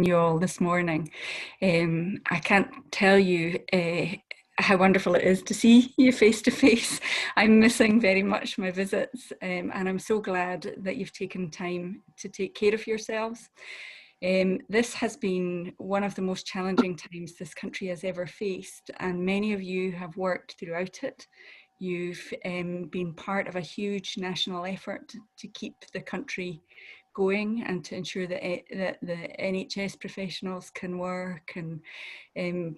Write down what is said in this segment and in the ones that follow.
you all this morning. I can't tell you how wonderful it is to see you face to face. I'm missing very much my visits, and I'm so glad that you've taken time to take care of yourselves. This has been one of the most challenging times this country has ever faced, and many of you have worked throughout it. You've been part of a huge national effort to keep the country going and to ensure that the NHS professionals can work and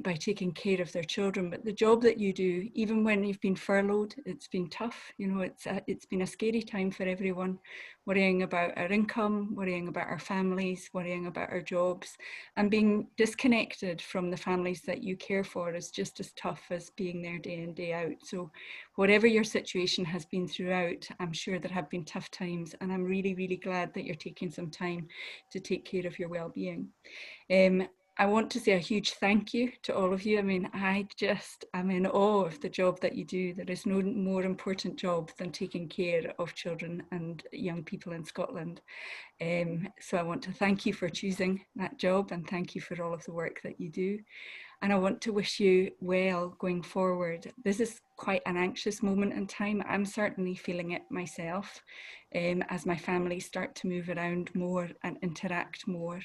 by taking care of their children. But the job that you do, even when you've been furloughed, it's been tough. You know, it's been a scary time for everyone, worrying about our income, worrying about our families, worrying about our jobs, and being disconnected from the families that you care for is just as tough as being there day in, day out. So whatever your situation has been throughout, I'm sure there have been tough times, and I'm really, really glad that you're taking some time to take care of your well-being. I want to say a huge thank you to all of you. I mean, I'm in awe of the job that you do. There is no more important job than taking care of children and young people in Scotland. So I want to thank you for choosing that job, and thank you for all of the work that you do. And I want to wish you well going forward. This is quite an anxious moment in time. I'm certainly feeling it myself as my family start to move around more and interact more.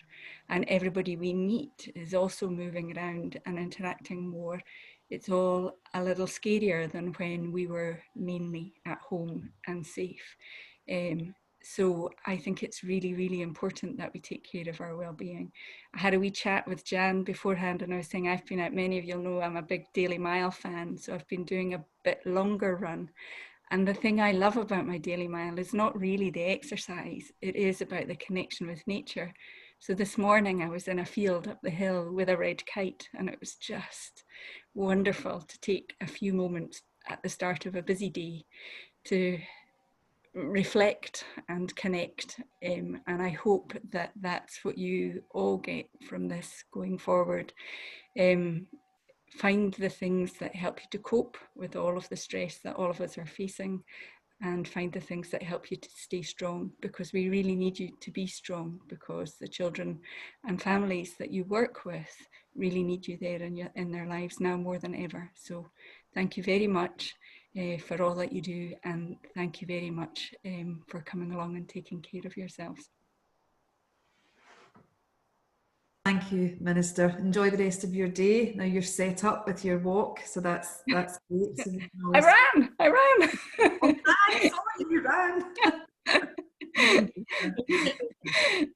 And everybody we meet is also moving around and interacting more. It's all a little scarier than when we were mainly at home and safe. So I think it's really, really important that we take care of our well-being. I had a wee chat with Jan beforehand, and I was saying I've been out, many of you'll know I'm a big Daily Mile fan, so I've been doing a bit longer run. And the thing I love about my Daily Mile is not really the exercise, it is about the connection with nature. So this morning I was in a field up the hill with a red kite, and it was just wonderful to take a few moments at the start of a busy day to reflect and connect, and I hope that that's what you all get from this going forward. Find the things that help you to cope with all of the stress that all of us are facing, and find the things that help you to stay strong, because we really need you to be strong, because the children and families that you work with really need you there in their lives now more than ever. So thank you very much for all that you do, and thank you very much for coming along and taking care of yourselves. Thank you, Minister. Enjoy the rest of your day. Now you're set up with your walk, so that's great. So I ran. Oh, sorry, you ran.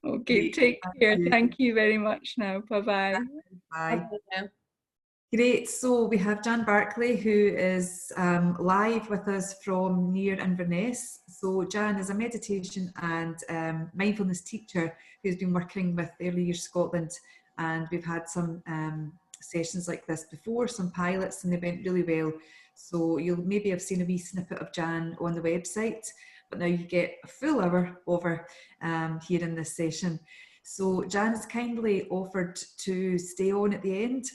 Okay, take care. Thank you very much now. Bye-bye. Bye. Great. So we have Jan Barclay, who is live with us from near Inverness. So Jan is a meditation and mindfulness teacher who's been working with Early Years Scotland, and we've had some sessions like this before, some pilots, and they went really well. So you'll maybe have seen a wee snippet of Jan on the website, but now you get a full hour over here in this session. So Jan has kindly offered to stay on at the end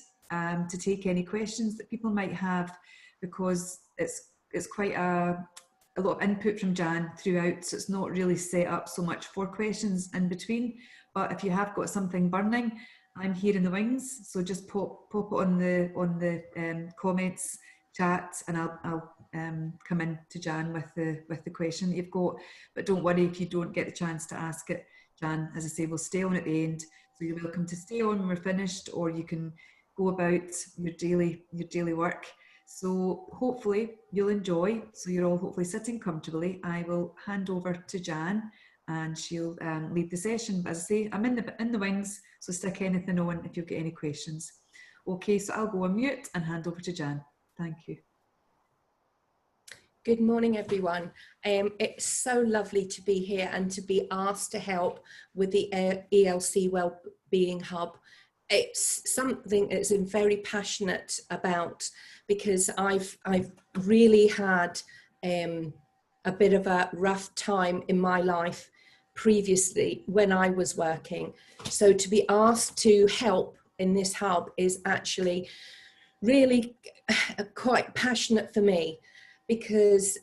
to take any questions that people might have, because it's quite a lot of input from Jan throughout, so it's not really set up so much for questions in between. But if you have got something burning, I'm here in the wings, so just pop it on the comments chat, and I'll come in to Jan with the question that you've got. But don't worry if you don't get the chance to ask it. Jan, as I say, will stay on at the end, so you're welcome to stay on when we're finished, or you can go about your daily work. So hopefully you'll enjoy. So you're all hopefully sitting comfortably. I will hand over to Jan, and she'll lead the session. But as I say, I'm in the wings, so stick anything on if you've got any questions. Okay, so I'll go on mute and hand over to Jan. Thank you. Good morning, everyone. It's so lovely to be here and to be asked to help with the ELC Wellbeing Hub. It's something that's I'm very passionate about, because I've really had a bit of a rough time in my life previously when I was working. So to be asked to help in this hub is actually really quite passionate for me, because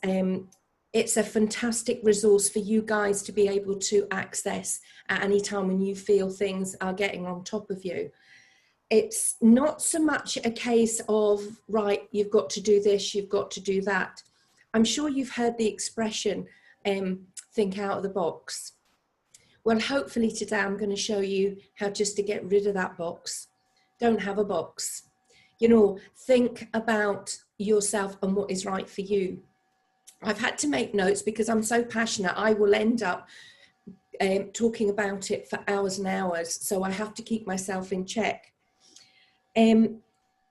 it's a fantastic resource for you guys to be able to access at any time when you feel things are getting on top of you. It's not so much a case of, right, you've got to do this, you've got to do that. I'm sure you've heard the expression, think out of the box. Well, hopefully today I'm going to show you how just to get rid of that box. Don't have a box. You know, think about yourself and what is right for you. I've had to make notes because I'm so passionate. I will end up talking about it for hours and hours. So I have to keep myself in check.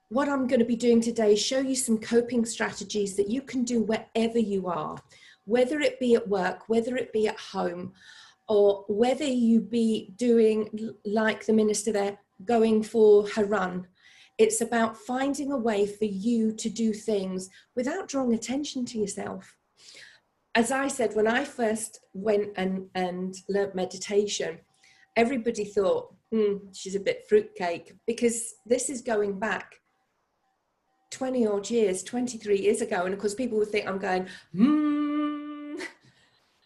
What I'm going to be doing today is show you some coping strategies that you can do wherever you are, whether it be at work, whether it be at home, or whether you be doing like the minister there, going for her run. It's about finding a way for you to do things without drawing attention to yourself. As I said, when I first went and learnt meditation, everybody thought, she's a bit fruitcake, because this is going back 20 odd years, 23 years ago. And of course, people would think I'm going,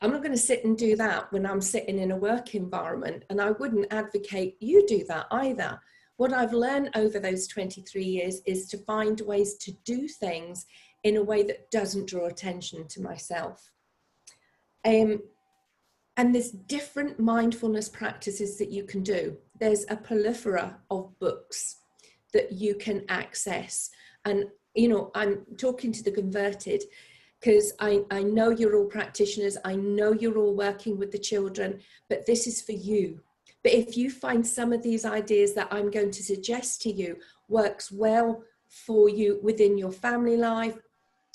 I'm not going to sit and do that when I'm sitting in a work environment. And I wouldn't advocate you do that either. What I've learned over those 23 years is to find ways to do things in a way that doesn't draw attention to myself. And there's different mindfulness practices that you can do. There's a plethora of books that you can access. And, you know, I'm talking to the converted because I know you're all practitioners. I know you're all working with the children, but this is for you. But if you find some of these ideas that I'm going to suggest to you works well for you within your family life,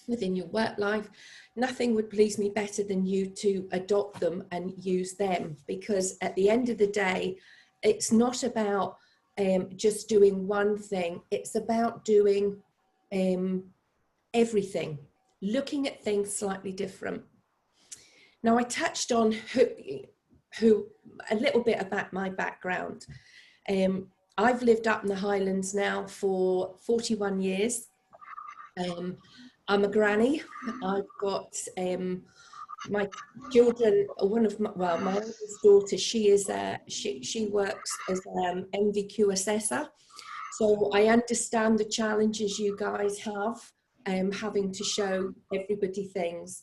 within your work life, nothing would please me better than you to adopt them and use them, because at the end of the day, it's not about just doing one thing. It's about doing everything, looking at things slightly different. Now, I touched on who a little bit about my background. I've lived up in the Highlands now for 41 years. I'm a granny. I've got my children. My oldest daughter, she works as an MVQ assessor. So I understand the challenges you guys have, having to show everybody things.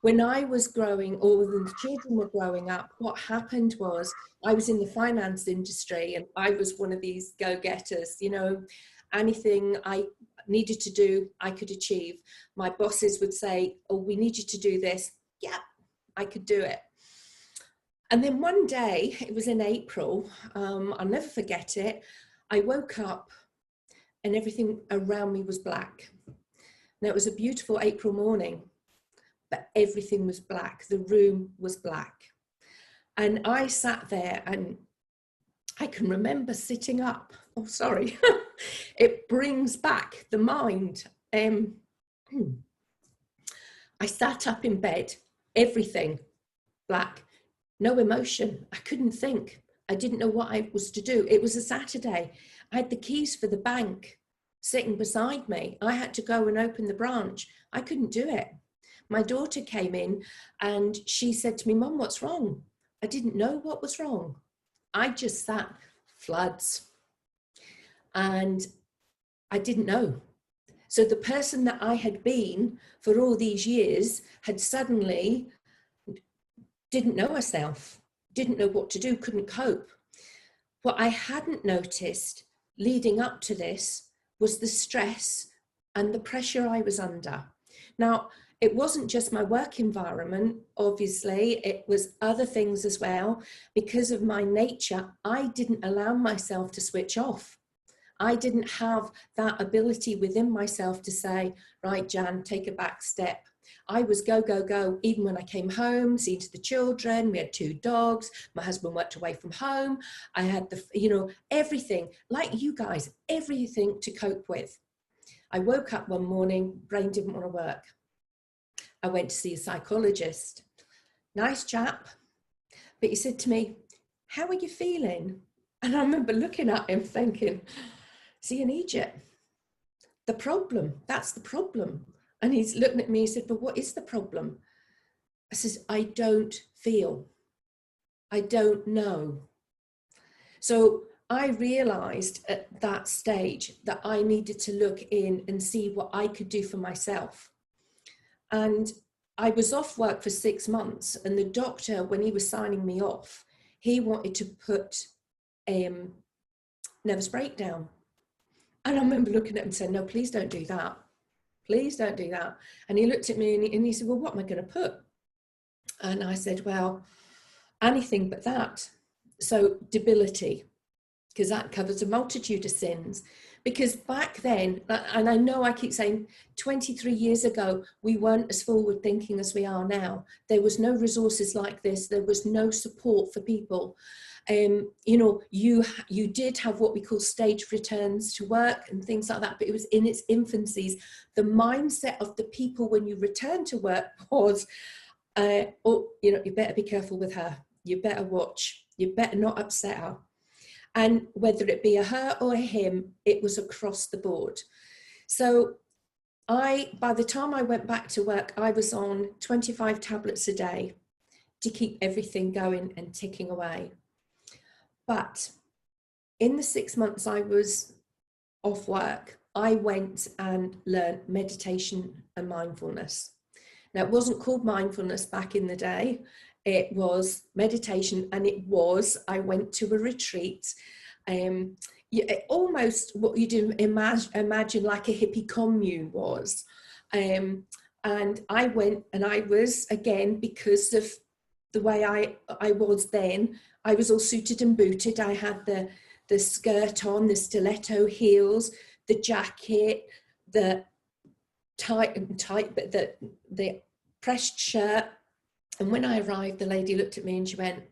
When I was growing, or when the children were growing up, what happened was I was in the finance industry and I was one of these go-getters, you know, anything I needed to do, I could achieve. My bosses would say, oh, we need you to do this. Yeah, I could do it. And then one day, it was in April, I'll never forget it, I woke up and everything around me was black. Now, it was a beautiful April morning, but everything was black. The room was black. And I sat there and I can remember sitting up. Oh, sorry. It brings back the mind. I sat up in bed, everything black, no emotion. I couldn't think. I didn't know what I was to do. It was a Saturday. I had the keys for the bank sitting beside me. I had to go and open the branch. I couldn't do it. My daughter came in and she said to me, Mum, what's wrong? I didn't know what was wrong. I just sat, floods. And I didn't know. So the person that I had been for all these years had suddenly didn't know herself, didn't know what to do, couldn't cope. What I hadn't noticed leading up to this was the stress and the pressure I was under. Now, it wasn't just my work environment, obviously, it was other things as well. Because of my nature, I didn't allow myself to switch off. I didn't have that ability within myself to say, right, Jan, take a back step. I was go, go, go, even when I came home, seeing to the children. We had 2 dogs. My husband worked away from home. I had everything, like you guys, everything to cope with. I woke up one morning, brain didn't want to work. I went to see a psychologist. Nice chap. But he said to me, how are you feeling? And I remember looking at him thinking, is he an idiot? The problem, that's the problem. And he's looking at me, he said, but what is the problem? I says, I don't feel. I don't know. So I realized at that stage that I needed to look in and see what I could do for myself. And I was off work for 6 months, and the doctor, when he was signing me off, he wanted to put nervous breakdown. And I remember looking at him and saying, no, please don't do that. Please don't do that. And he looked at me and he said, well, what am I going to put? And I said, well, anything but that. So debility, because that covers a multitude of sins. Because back then, and I know I keep saying 23 years ago, we weren't as forward thinking as we are now. There was no resources like this. There was no support for people. You know, you did have what we call staged returns to work and things like that, but it was in its infancies. The mindset of the people when you return to work was, oh, you know, you better be careful with her. You better watch. You better not upset her. And whether it be a her or a him, it was across the board. So by the time I went back to work, I was on 25 tablets a day to keep everything going and ticking away. But in the 6 months I was off work, I went and learned meditation and mindfulness. Now, it wasn't called mindfulness back in the day. It was meditation, and I went to a retreat, almost what you do imagine like a hippie commune was. And I went, and I was, again, because of the way I was then, I was all suited and booted. I had the skirt on, the stiletto heels, the jacket, the tight, but the pressed shirt. And when I arrived, the lady looked at me and she went,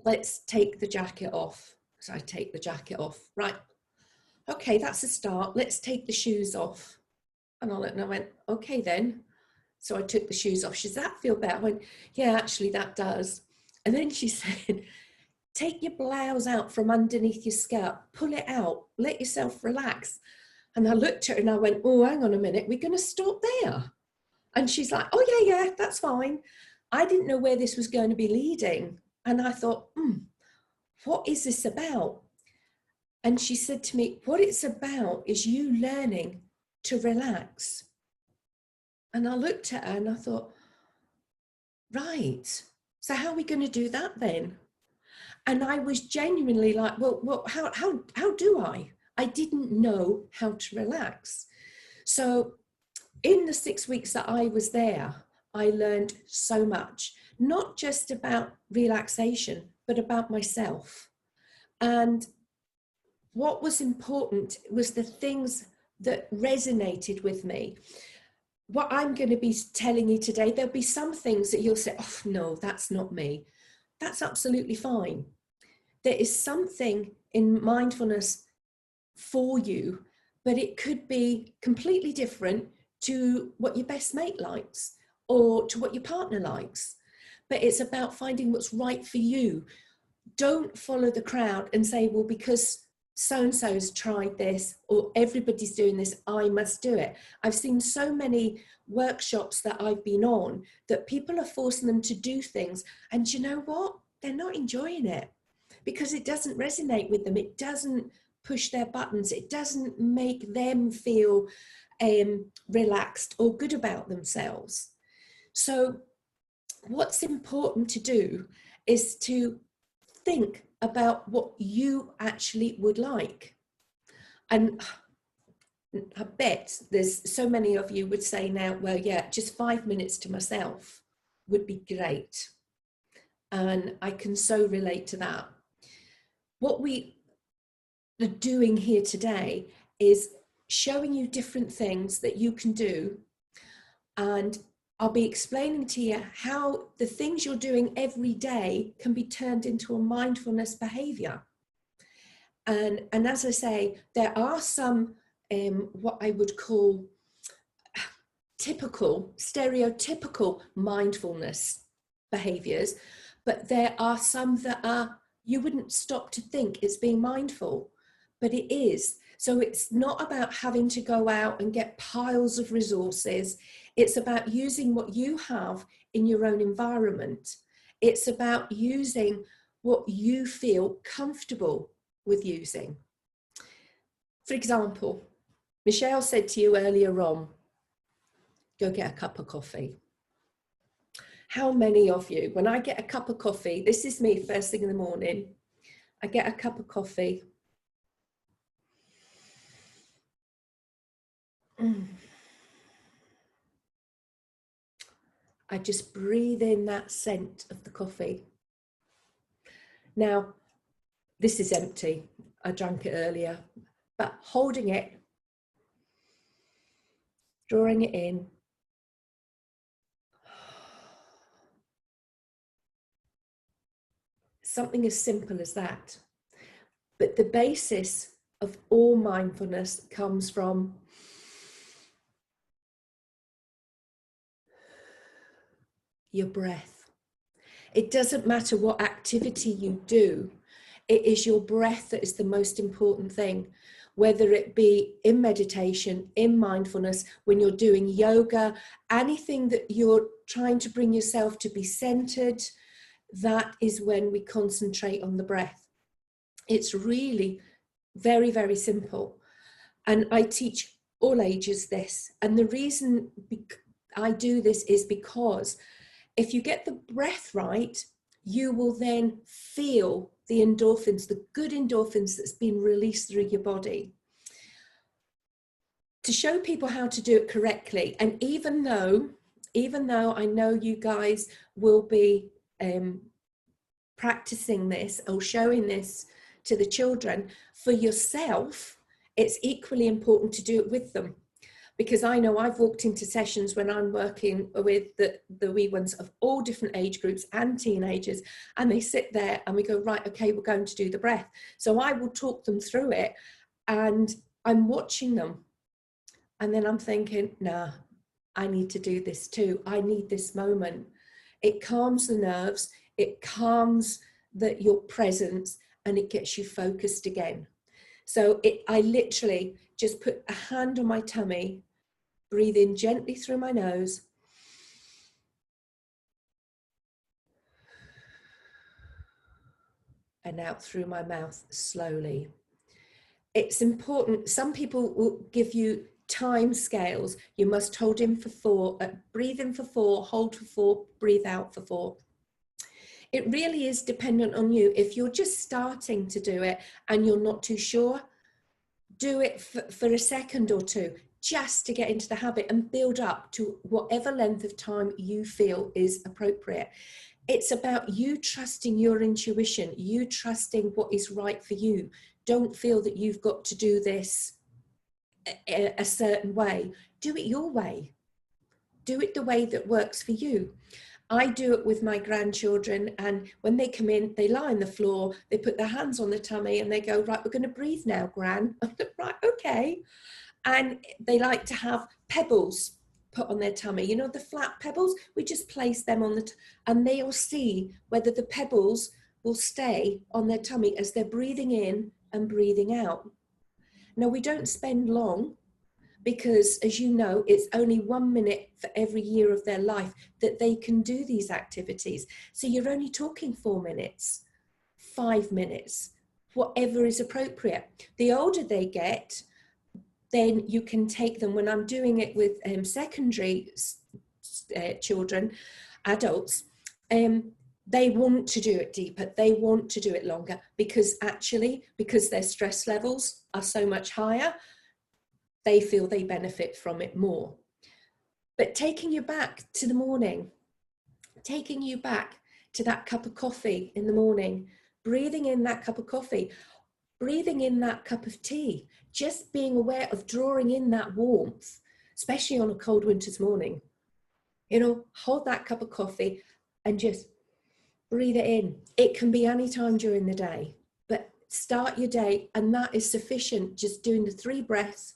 let's take the jacket off. So I take the jacket off. Right. Okay, that's a start. Let's take the shoes off. And I looked and I went, okay then. So I took the shoes off. She said, does that feel better? I went, yeah, actually that does. And then she said, take your blouse out from underneath your skirt, pull it out, let yourself relax. And I looked at her and I went, oh, hang on a minute, we're going to stop there. And she's like, oh, yeah, that's fine. I didn't know where this was going to be leading. And I thought, what is this about? And she said to me, what it's about is you learning to relax. And I looked at her and I thought, right, so how are we going to do that then? And I was genuinely like, well, how do I? I didn't know how to relax. So in the 6 weeks that I was there, I learned so much, not just about relaxation, but about myself. And what was important was the things that resonated with me. What I'm going to be telling you today, there'll be some things that you'll say, oh, no, that's not me. That's absolutely fine. There is something in mindfulness for you, but it could be completely different to what your best mate likes or to what your partner likes. But it's about finding what's right for you. Don't follow the crowd and say, well, because so-and-so's tried this or everybody's doing this, I must do it. I've seen so many workshops that I've been on that people are forcing them to do things. And you know what? They're not enjoying it because it doesn't resonate with them. It doesn't push their buttons. It doesn't make them feel relaxed or good about themselves. So what's important to do is to think about what you actually would like. And I bet there's so many of you would say now, well, yeah, just 5 minutes to myself would be great. And I can so relate to that. What we are doing here today is showing you different things that you can do. And I'll be explaining to you how the things you're doing every day can be turned into a mindfulness behavior. And as I say, there are some what I would call stereotypical mindfulness behaviors, but there are some that are, you wouldn't stop to think it's being mindful. but it is. So it's not about having to go out and get piles of resources. It's about using what you have in your own environment. It's about using what you feel comfortable with using. For example, Michelle said to you earlier on, go get a cup of coffee. How many of you, when I get a cup of coffee, this is me first thing in the morning, I get a cup of coffee. I just breathe in that scent of the coffee. Now, this is empty. I drank it earlier, but holding it, drawing it in. Something as simple as that. But the basis of all mindfulness comes from your breath. It doesn't matter what activity you do, it is your breath that is the most important thing. Whether it be in meditation, in mindfulness, when you're doing yoga, anything that you're trying to bring yourself to be centered, that is when we concentrate on the breath. It's really very, very simple. And I teach all ages this. And the reason I do this is because if you get the breath right, you will then feel the endorphins, the good endorphins that's been released through your body. To show people how to do it correctly, and even though I know you guys will be practicing this or showing this to the children, for yourself, it's equally important to do it with them. Because I know I've walked into sessions when I'm working with the wee ones of all different age groups and teenagers, and they sit there and we go, right, okay, we're going to do the breath. So I will talk them through it and I'm watching them. And then I'm thinking, nah, I need to do this too. I need this moment. It calms the nerves, it calms your presence, and it gets you focused again. So I literally just put a hand on my tummy, breathe in gently through my nose, and out through my mouth slowly. It's important. Some people will give you time scales. You must hold in for 4, breathe in for 4, hold for 4, breathe out for 4. It really is dependent on you. If you're just starting to do it and you're not too sure, do it for a second or two, just to get into the habit and build up to whatever length of time you feel is appropriate. It's about you trusting your intuition, you trusting what is right for you. Don't feel that you've got to do this a certain way. Do it your way. Do it the way that works for you. I do it with my grandchildren, and when they come in, they lie on the floor, they put their hands on the tummy and they go, right, we're going to breathe now, Gran. Right, okay. And they like to have pebbles put on their tummy. You know, the flat pebbles, we just place them on and they'll see whether the pebbles will stay on their tummy as they're breathing in and breathing out. Now, we don't spend long, because as you know, it's only 1 minute for every year of their life that they can do these activities. So you're only talking 4 minutes, 5 minutes, whatever is appropriate. The older they get, then you can take them. When I'm doing it with secondary children, adults, they want to do it deeper, they want to do it longer, because their stress levels are so much higher, they feel they benefit from it more. But taking you back to the morning, taking you back to that cup of coffee in the morning, breathing in that cup of coffee, breathing in that cup of tea, just being aware of drawing in that warmth, especially on a cold winter's morning. You know, hold that cup of coffee and just breathe it in. It can be any time during the day, but start your day, and that is sufficient. Just doing the 3 breaths.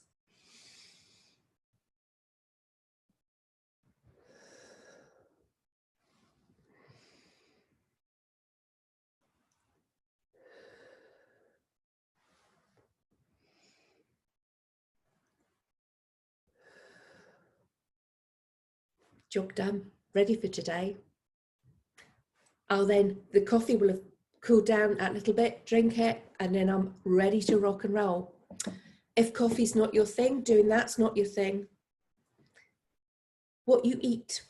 job done, ready for today. Then the coffee will have cooled down a little bit, drink it, and then I'm ready to rock and roll. If coffee's not your thing, doing that's not your thing. What you eat.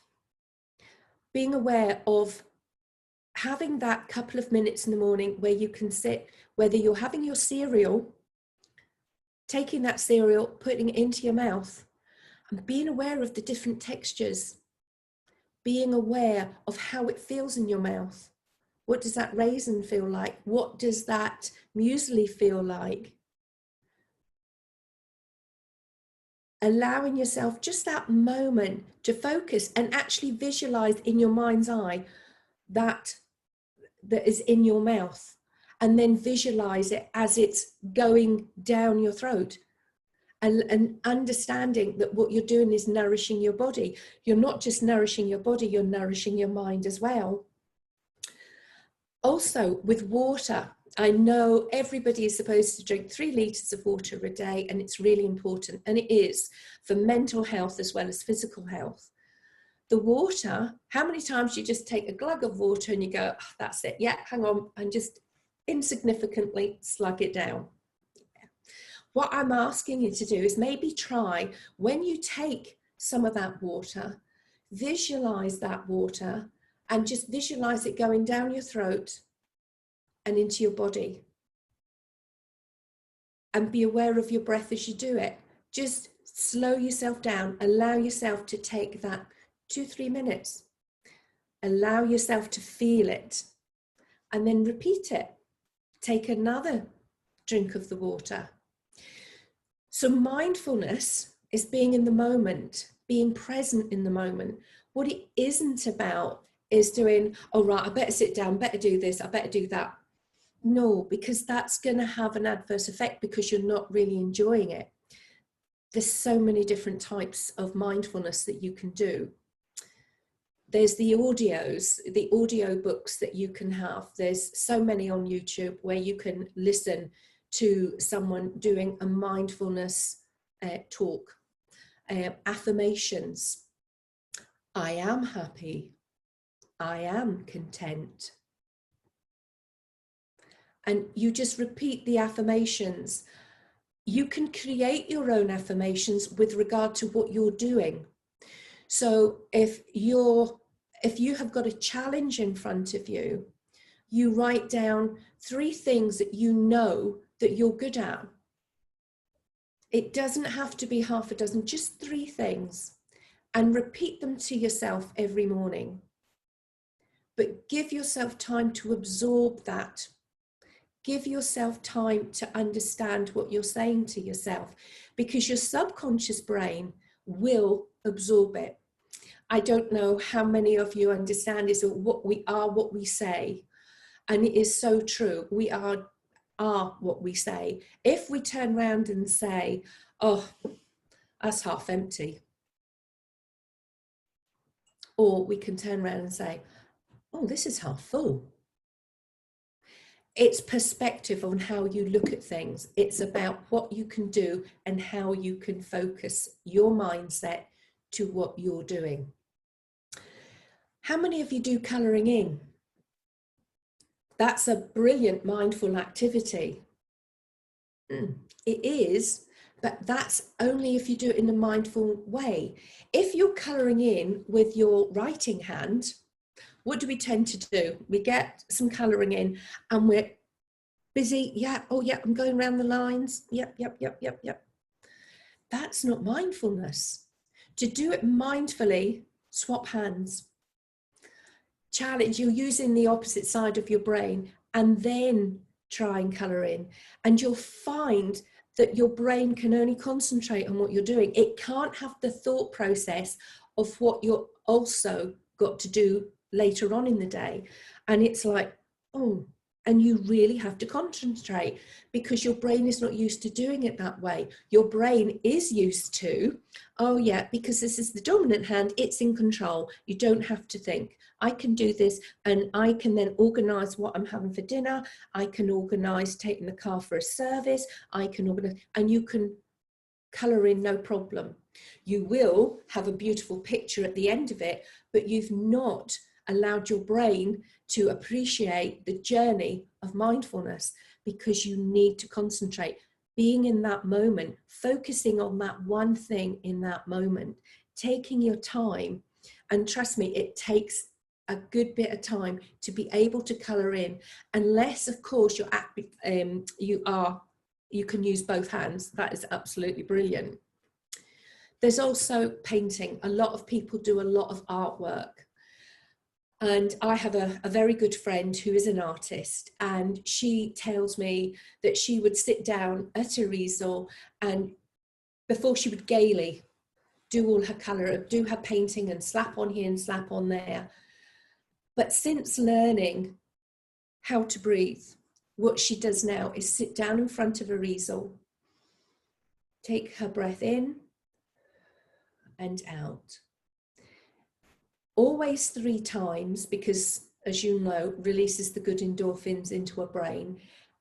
Being aware of having that couple of minutes in the morning where you can sit, whether you're having your cereal, taking that cereal, putting it into your mouth, and being aware of the different textures, being aware of how it feels in your mouth. What does that raisin feel like? What does that muesli feel like? Allowing yourself just that moment to focus and actually visualize in your mind's eye that is in your mouth, and then visualize it as it's going down your throat, and understanding that what you're doing is nourishing your body. You're not just nourishing your body, you're nourishing your mind as well. Also with water, I know everybody is supposed to drink 3 litres of water a day, and it's really important, and it is for mental health as well as physical health. The water, how many times you just take a glug of water and you go, oh, that's it, yeah, hang on, and just insignificantly slug it down. What I'm asking you to do is maybe try, when you take some of that water, visualize that water and just visualize it going down your throat and into your body. And be aware of your breath as you do it. Just slow yourself down, allow yourself to take that 2-3 minutes. Allow yourself to feel it and then repeat it. Take another drink of the water. So mindfulness is being in the moment, being present in the moment. What it isn't about is doing, oh right, I better sit down, better do this, I better do that. No, because that's going to have an adverse effect because you're not really enjoying it. There's so many different types of mindfulness that you can do. There's the audios, the audio books that you can have. There's so many on YouTube where you can listen to someone doing a mindfulness talk. Affirmations. I am happy. I am content. And you just repeat the affirmations. You can create your own affirmations with regard to what you're doing. So if you have got a challenge in front of you, you write down 3 things that you know that you're good at. It doesn't have to be half a dozen, just 3 things, and repeat them to yourself every morning. But give yourself time to absorb that. Give yourself time to understand what you're saying to yourself, because your subconscious brain will absorb it. I don't know how many of you understand is what we are, what we say. And it is so true. We are what we say. If we turn around and say, oh, that's half empty. Or we can turn around and say, oh, this is half full. It's perspective on how you look at things. It's about what you can do and how you can focus your mindset to what you're doing. How many of you do colouring in? That's a brilliant mindful activity. It is, but that's only if you do it in a mindful way. If you're colouring in with your writing hand, what do we tend to do? We get some colouring in and we're busy. Yeah, oh yeah, I'm going around the lines. Yep. That's not mindfulness. To do it mindfully, swap hands. Challenge, you're using the opposite side of your brain and then try and colour in. And you'll find that your brain can only concentrate on what you're doing. It can't have the thought process of what you're also got to do later on in the day. And it's like, oh, and you really have to concentrate because your brain is not used to doing it that way. Your brain is used to, oh yeah, because this is the dominant hand, it's in control. You don't have to think. I can do this and I can then organise what I'm having for dinner. I can organise taking the car for a service. I can organise, and you can colour in, no problem. You will have a beautiful picture at the end of it, but you've not allowed your brain to appreciate the journey of mindfulness, because you need to concentrate, being in that moment, focusing on that one thing in that moment, taking your time. And trust me, it takes a good bit of time to be able to colour in, unless of course you can use both hands. That is absolutely brilliant. There's also painting. A lot of people do a lot of artwork. And I have a very good friend who is an artist, and she tells me that she would sit down at her easel, and before she would gaily do all her colour, do her painting and slap on here and slap on there. But since learning how to breathe, what she does now is sit down in front of her easel, take her breath in and out. Always 3 times, because as you know, releases the good endorphins into her brain.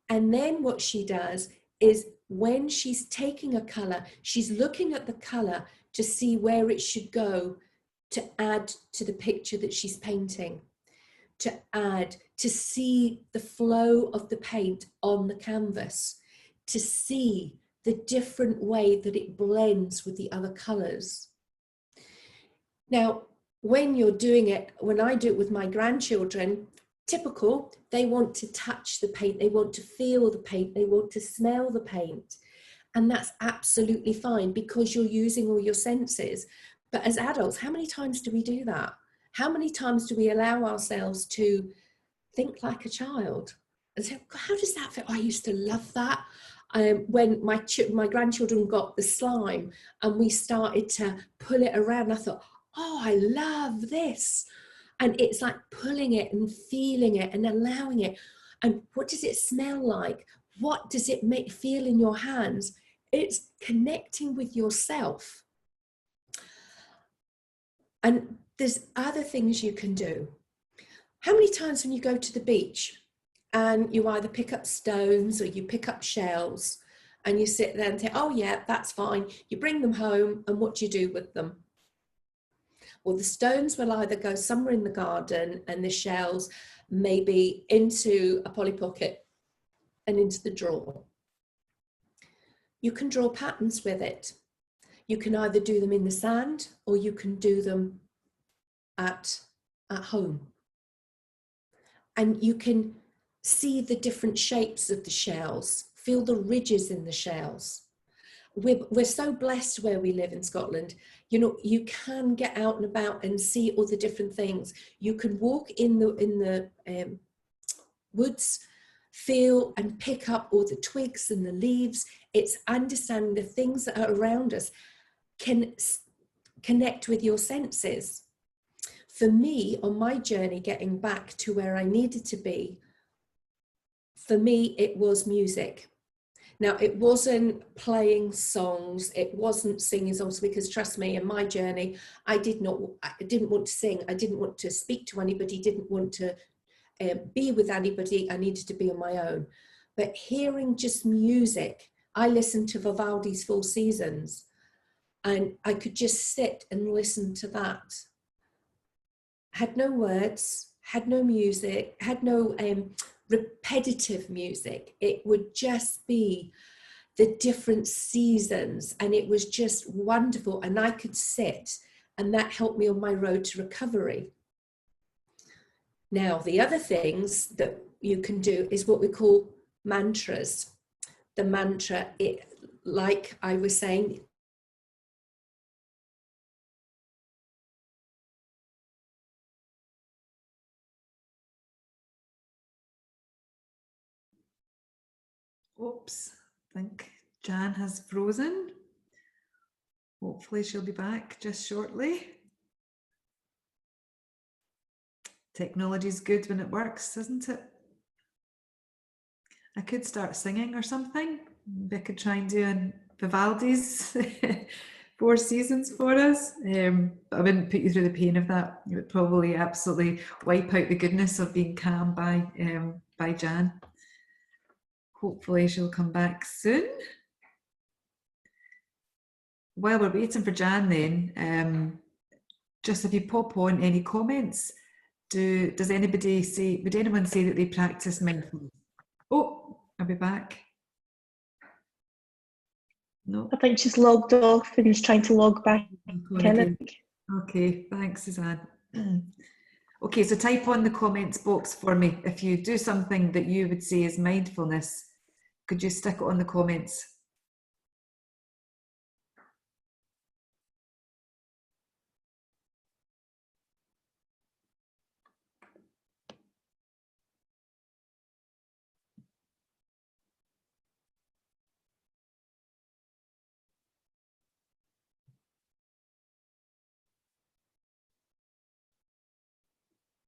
And then what she does is, when she's taking a colour, she's looking at the colour to see where it should go to add to the picture that she's painting, to add, to see the flow of the paint on the canvas, to see the different way that it blends with the other colours. Now, when you're doing it, when I do it with my grandchildren, typical, they want to touch the paint, they want to feel the paint, they want to smell the paint. And that's absolutely fine, because you're using all your senses. But as adults, how many times do we do that? How many times do we allow ourselves to think like a child and say, how does that feel? I used to love that. When my grandchildren got the slime and we started to pull it around, I thought, oh, I love this. And it's like pulling it and feeling it and allowing it. And what does it smell like? What does it feel in your hands? It's connecting with yourself. And there's other things you can do. How many times when you go to the beach and you either pick up stones or you pick up shells and you sit there and say, oh yeah, that's fine. You bring them home, and what do you do with them? Well, the stones will either go somewhere in the garden, and the shells maybe into a Polly Pocket and into the drawer. You can draw patterns with it. You can either do them in the sand, or you can do them at home. And you can see the different shapes of the shells, feel the ridges in the shells. We're so blessed where we live in Scotland. You know, you can get out and about and see all the different things. You can walk in the woods, feel and pick up all the twigs and the leaves. It's understanding the things that are around us. Can connect with your senses. For me, on my journey getting back to where I needed to be, for me, it was music. Now, it wasn't playing songs, it wasn't singing songs, because trust me, in my journey, I didn't want to sing, I didn't want to speak to anybody, didn't want to be with anybody, I needed to be on my own. But hearing just music, I listened to Vivaldi's Four Seasons, and I could just sit and listen to that. Had no words, had no music, had no repetitive music. It would just be the different seasons, and it was just wonderful. And I could sit, and that helped me on my road to recovery. Now, the other things that you can do is what we call mantras. The mantra, like I was saying, Oops, I think Jan has frozen. Hopefully she'll be back just shortly. Technology's good when it works, isn't it? I could start singing or something. Maybe I could try and do a Vivaldi's Four Seasons for us. I wouldn't put you through the pain of that. It would probably absolutely wipe out the goodness of being calm by Jan. Hopefully she'll come back soon. while we're waiting for Jan then, just if you pop on any comments, does anybody say, would anyone say that they practice mindfulness? Oh, I'll be back. No. I think she's logged off and is trying to log back in. Okay, thanks, Suzanne. Okay, so type on the comments box for me. If you do something that you would say is mindfulness, could you stick it on the comments?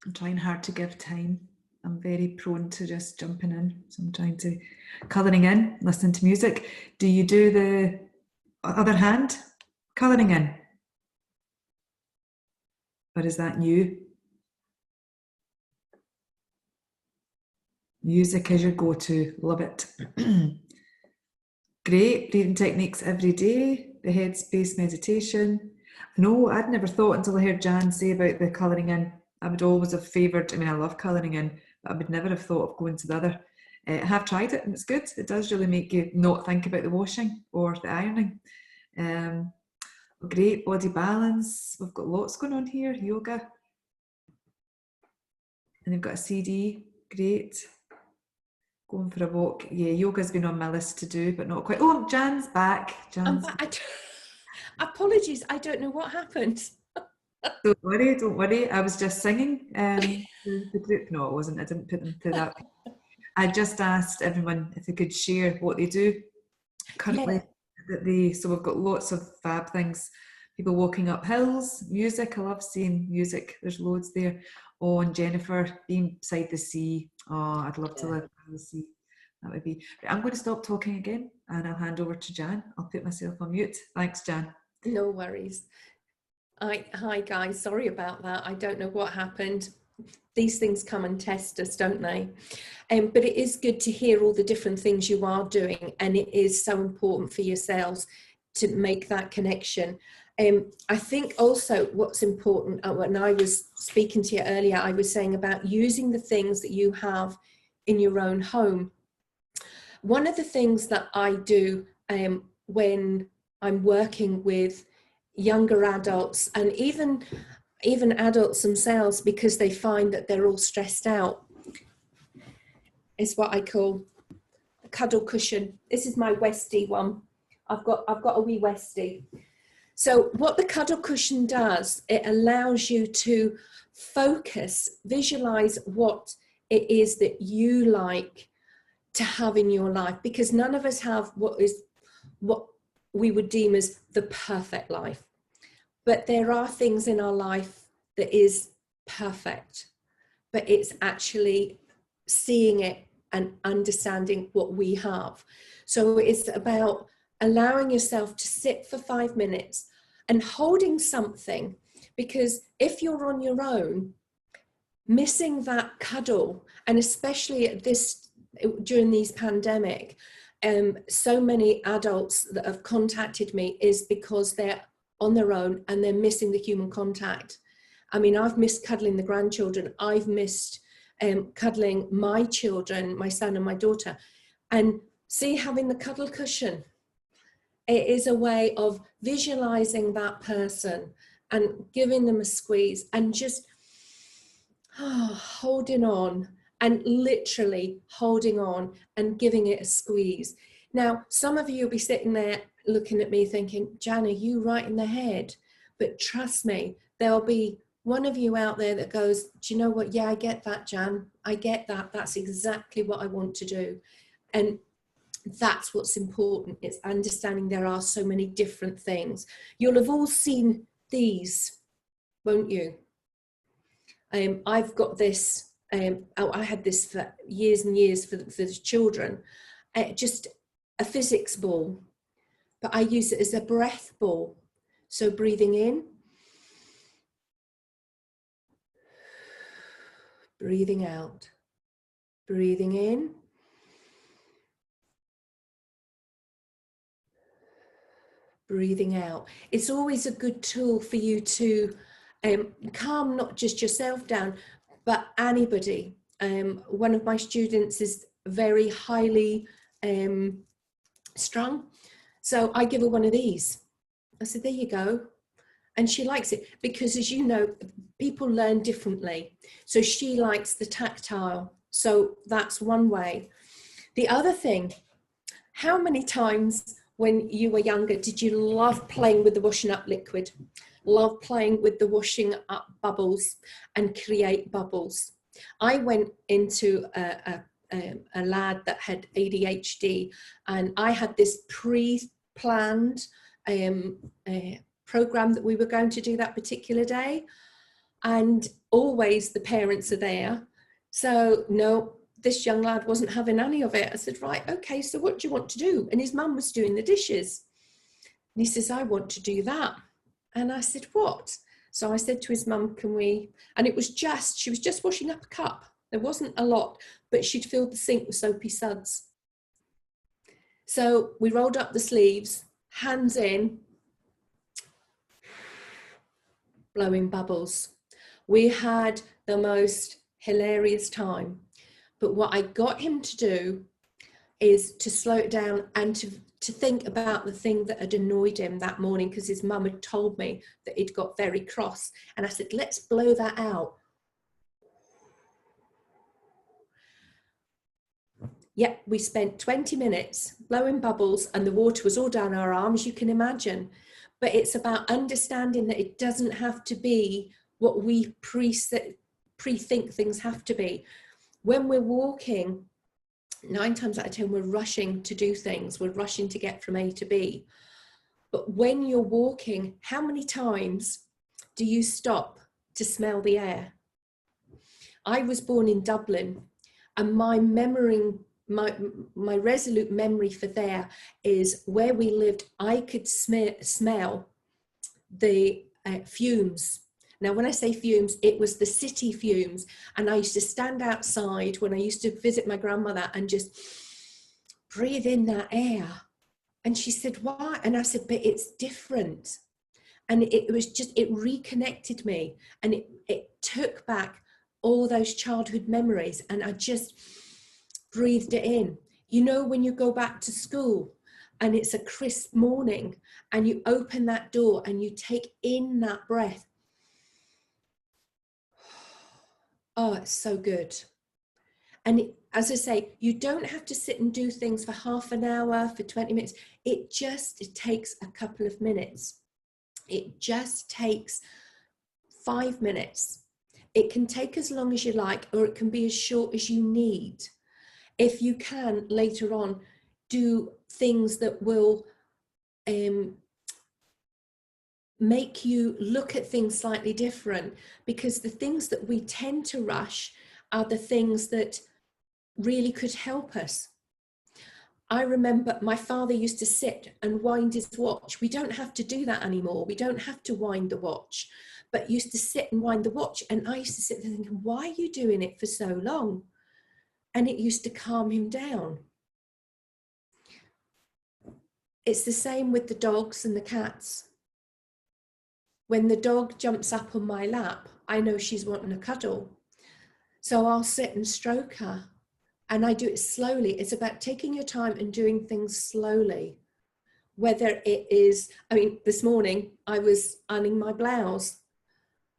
I'm trying hard to give time. I'm very prone to just jumping in. So I'm trying to, colouring in, listening to music. Do you do the other hand, colouring in? Or is that new? Music is your go-to, love it. Great, breathing techniques every day, the headspace meditation. No, I'd never thought until I heard Jan say about the colouring in. I would always have favoured, I mean, I love colouring in, but I would never have thought of going to the other. I have tried it and it's good. It does really make you not think about the washing or the ironing. Great, body balance. We've got lots going on here, yoga. And they've got a CD, great. Going for a walk. Yeah, yoga's been on my list to do, but not quite. Oh, Jan's back. Jan's back. Apologies, I don't know what happened. Don't worry, don't worry. I was just singing the group. No, it wasn't. I didn't put them through that. I just asked everyone if they could share what they do currently. Yeah. So we've got lots of fab things. People walking up hills, music. I love seeing music. There's loads there. Oh, and Jennifer being beside the sea. Oh, I'd love to live by the sea. That would be. But I'm going to stop talking again and I'll hand over to Jan. I'll put myself on mute. Thanks, Jan. No worries. Hi guys, sorry about that. I don't know what happened. These things come and test us, don't they? But it is good to hear all the different things you are doing, and it is so important for yourselves to make that connection. I think also what's important, when I was speaking to you earlier, I was saying about using the things that you have in your own home. One of the things that I do when I'm working with younger adults and even adults themselves, because they find that they're all stressed out, is what I call a cuddle cushion. This is my Westie one. I've got a wee Westie. So what the cuddle cushion does, it allows you to focus, visualize what it is that you like to have in your life, because none of us have what we would deem as the perfect life. But there are things in our life that is perfect, but it's actually seeing it and understanding what we have. So it's about allowing yourself to sit for 5 minutes and holding something, because if you're on your own, missing that cuddle, and especially at during these pandemic, so many adults that have contacted me is because they're on their own and they're missing the human contact. I mean, I've missed cuddling the grandchildren. I've missed cuddling my children, my son and my daughter. And see, having the cuddle cushion, it is a way of visualizing that person and giving them a squeeze and just holding on, and literally holding on and giving it a squeeze. Now, some of you will be sitting there looking at me thinking, Jan, are you right in the head? But trust me, there'll be one of you out there that goes, do you know what? Yeah, I get that, Jan. I get that. That's exactly what I want to do. And that's what's important. It's understanding there are so many different things. You'll have all seen these, won't you? I've got this, I had this for years and years for the children, just a physics ball, but I use it as a breath ball. So breathing in, breathing out, breathing in, breathing out. It's always a good tool for you to calm not just yourself down, but anybody. One of my students is very highly strung, so I give her one of these. I said, there you go. And she likes it because, as you know, people learn differently. So she likes the tactile. So that's one way. The other thing, how many times when you were younger did you love playing with the washing up liquid, love playing with the washing up bubbles and create bubbles? I went into a lad that had ADHD, and I had this pre-planned program that we were going to do that particular day, and always the parents are there. So no, this young lad wasn't having any of it. I said, right, okay, so what do you want to do? And his mum was doing the dishes. And he says, I want to do that. And I said, what? So I said to his mum, can we? And it was just, she was just washing up a cup. There wasn't a lot, but she'd filled the sink with soapy suds. So we rolled up the sleeves, hands in, blowing bubbles. We had the most hilarious time. But what I got him to do is to slow it down and to think about the thing that had annoyed him that morning, because his mum had told me that he'd got very cross. And I said, let's blow that out. Yeah, we spent 20 minutes blowing bubbles, and the water was all down our arms, you can imagine. But it's about understanding that it doesn't have to be what we pre-think things have to be. When we're walking, 9 times out of 10, we're rushing to do things. We're rushing to get from A to B. But when you're walking, how many times do you stop to smell the air? I was born in Dublin, and my resolute memory for there is where we lived, I could smell the fumes. Now, when I say fumes, it was the city fumes. And I used to stand outside when I used to visit my grandmother and just breathe in that air. And she said, why? And I said, but it's different. And it was just, it reconnected me, and it took back all those childhood memories, and I just breathed it in. You know, when you go back to school and it's a crisp morning and you open that door and you take in that breath. Oh, it's so good. And as I say, you don't have to sit and do things for half an hour, for 20 minutes. It takes a couple of minutes. It just takes 5 minutes. It can take as long as you like, or it can be as short as you need. If you can, later on, do things that will make you look at things slightly different, because the things that we tend to rush are the things that really could help us. I remember my father used to sit and wind his watch. We don't have to do that anymore. We don't have to wind the watch, but used to sit and wind the watch. And I used to sit there thinking, why are you doing it for so long? And it used to calm him down. It's the same with the dogs and the cats. When the dog jumps up on my lap, I know she's wanting a cuddle. So I'll sit and stroke her, and I do it slowly. It's about taking your time and doing things slowly. Whether it is, I mean, this morning I was ironing my blouse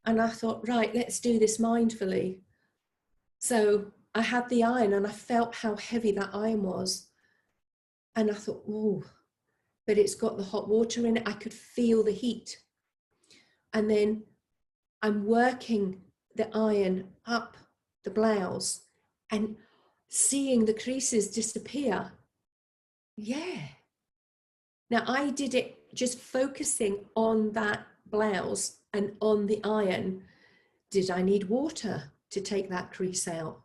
and I thought, right, let's do this mindfully. So I had the iron and I felt how heavy that iron was. And I thought, oh, but it's got the hot water in it. I could feel the heat. And then I'm working the iron up the blouse and seeing the creases disappear. Yeah. Now I did it just focusing on that blouse and on the iron. Did I need water to take that crease out?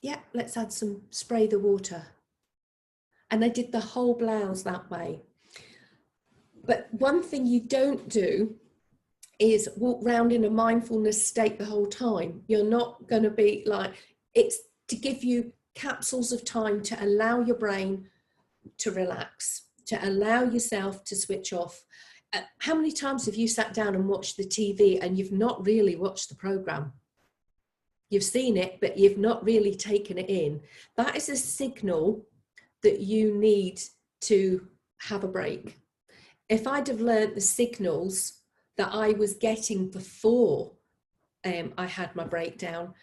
Yeah, let's add some, spray the water. And I did the whole blouse that way. But one thing you don't do is walk around in a mindfulness state the whole time. You're not going to be like, it's to give you capsules of time to allow your brain to relax, to allow yourself to switch off. How many times have you sat down and watched the TV and you've not really watched the program? You've seen it, but you've not really taken it in. That is a signal that you need to have a break. If I'd have learned the signals that I was getting before I had my breakdown,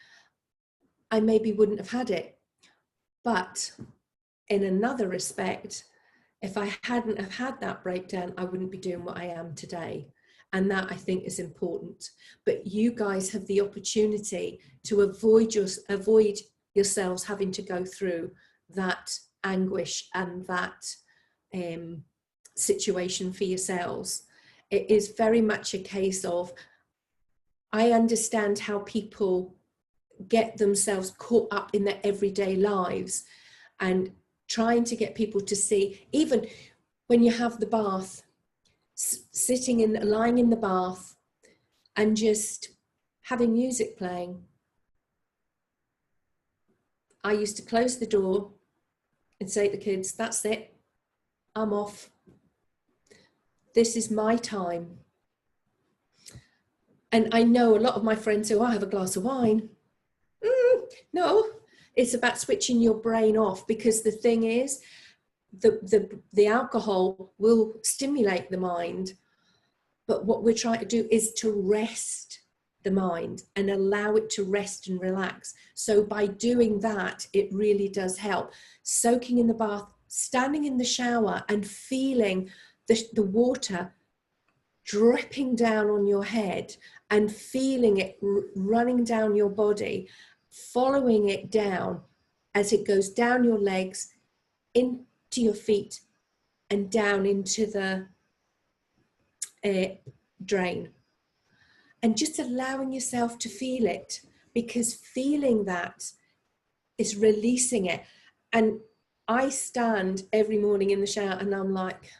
I maybe wouldn't have had it. But in another respect, if I hadn't have had that breakdown, I wouldn't be doing what I am today. And that, I think, is important. But you guys have the opportunity to avoid yourselves having to go through that anguish and that situation for yourselves. It is very much a case of, I understand how people get themselves caught up in their everyday lives and trying to get people to see, even when you have the bath, lying in the bath and just having music playing. I used to close the door and say to the kids, that's it, I'm off. This is my time. And I know a lot of my friends say, oh, I have a glass of wine. No, it's about switching your brain off, because the thing is, the alcohol will stimulate the mind, but what we're trying to do is to rest the mind and allow it to rest and relax. So by doing that, it really does help. Soaking in the bath, standing in the shower and feeling the water dripping down on your head and feeling it running down your body, following it down as it goes down your legs, into your feet and down into the drain, and just allowing yourself to feel it, because feeling that is releasing it. And I stand every morning in the shower and I'm like,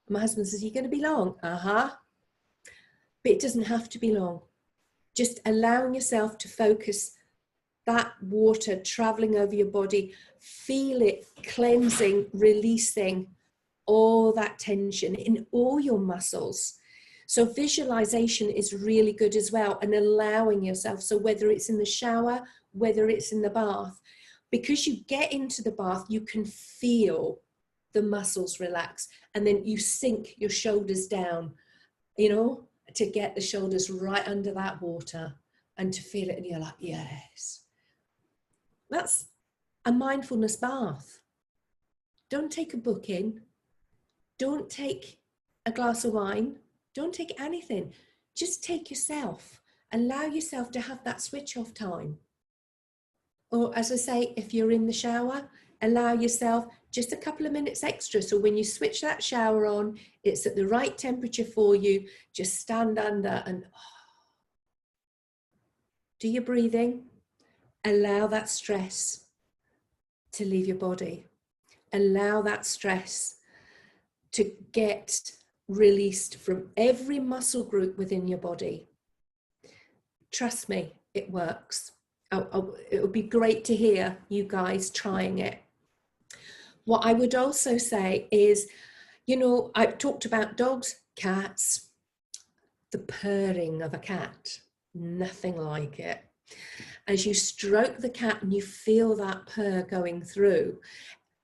my husband says, are you going to be long? But it doesn't have to be long. Just allowing yourself to focus, that water traveling over your body, feel it cleansing, releasing all that tension in all your muscles. So visualization is really good as well, and allowing yourself, so whether it's in the shower, whether it's in the bath, because you get into the bath, you can feel the muscles relax, and then you sink your shoulders down, you know, to get the shoulders right under that water and to feel it, and you're like, yes. That's a mindfulness bath. Don't take a book in. Don't take a glass of wine. Don't take anything. Just take yourself. Allow yourself to have that switch off time. Or as I say, if you're in the shower, allow yourself just a couple of minutes extra. So when you switch that shower on, it's at the right temperature for you. Just stand under and do your breathing. Allow that stress to leave your body. Allow that stress to get released from every muscle group within your body. Trust me, it works. It would be great to hear you guys trying it. What I would also say is, you know, I've talked about dogs, cats, the purring of a cat, nothing like it. As you stroke the cat and you feel that purr going through,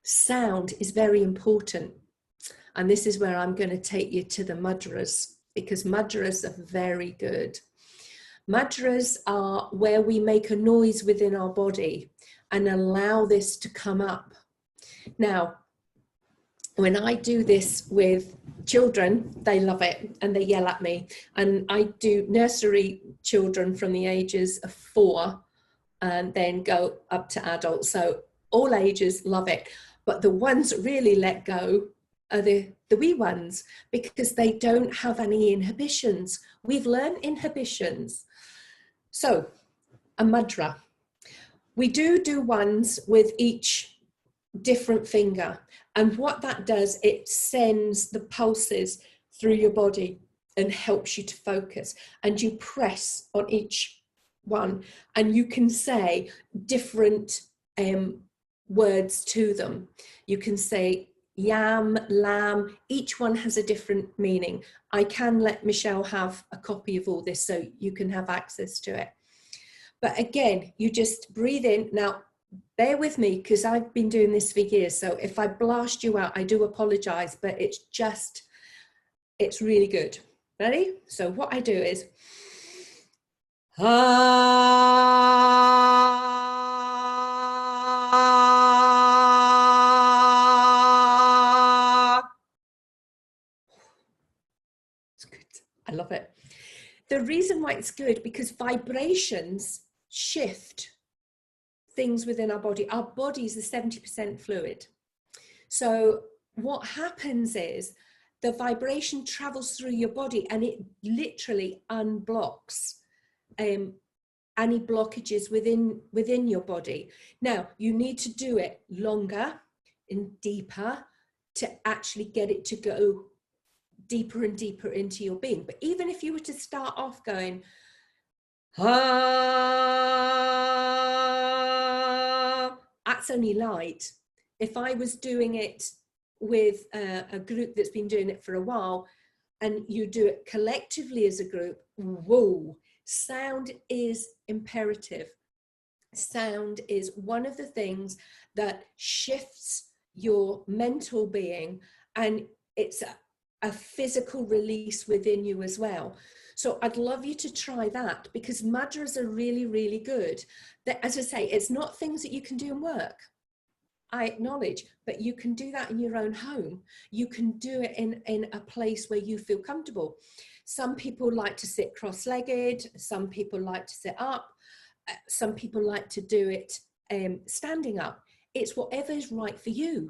sound is very important. And this is where I'm going to take you to the Mudras, because Mudras are very good. Mudras are where we make a noise within our body and allow this to come up. Now, when I do this with children, they love it and they yell at me. And I do nursery children from the ages of 4 and then go up to adults. So all ages love it. But the ones that really let go are the wee ones, because they don't have any inhibitions. We've learned inhibitions. So a mudra. We do ones with each different finger. And what that does, it sends the pulses through your body and helps you to focus. And you press on each one and you can say different words to them. You can say, yam, lamb, each one has a different meaning. I can let Michelle have a copy of all this so you can have access to it. But again, you just breathe in. Now, bear with me because I've been doing this for years. So if I blast you out, I do apologize, but it's really good. Ready? So what I do is, it's good. I love it. The reason why it's good, because vibrations shift things within our body. Our body is 70% fluid. So what happens is the vibration travels through your body and it literally unblocks any blockages within your body. Now, you need to do it longer and deeper to actually get it to go deeper and deeper into your being. But even if you were to start off going, that's only light. If I was doing it with a group that's been doing it for a while, and you do it collectively as a group, whoa, sound is imperative. Sound is one of the things that shifts your mental being, and it's a physical release within you as well. So I'd love you to try that, because mudras are really, really good. That, as I say, it's not things that you can do in work, I acknowledge, but you can do that in your own home. You can do it in a place where you feel comfortable. Some people like to sit cross-legged, some people like to sit up, some people like to do it standing up. It's whatever is right for you.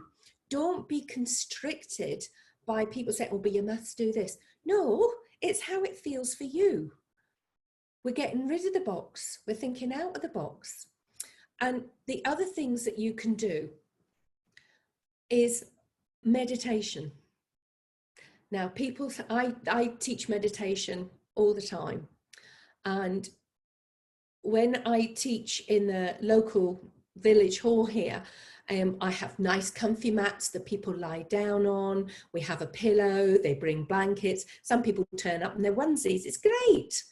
Don't be constricted by people saying, oh, but you must do this. No, it's how it feels for you. We're getting rid of the box. We're thinking out of the box. And the other things that you can do is meditation. Now, I teach meditation all the time. And when I teach in the local village hall here, I have nice comfy mats that people lie down on. We have a pillow, they bring blankets. Some people turn up in their onesies. It's great.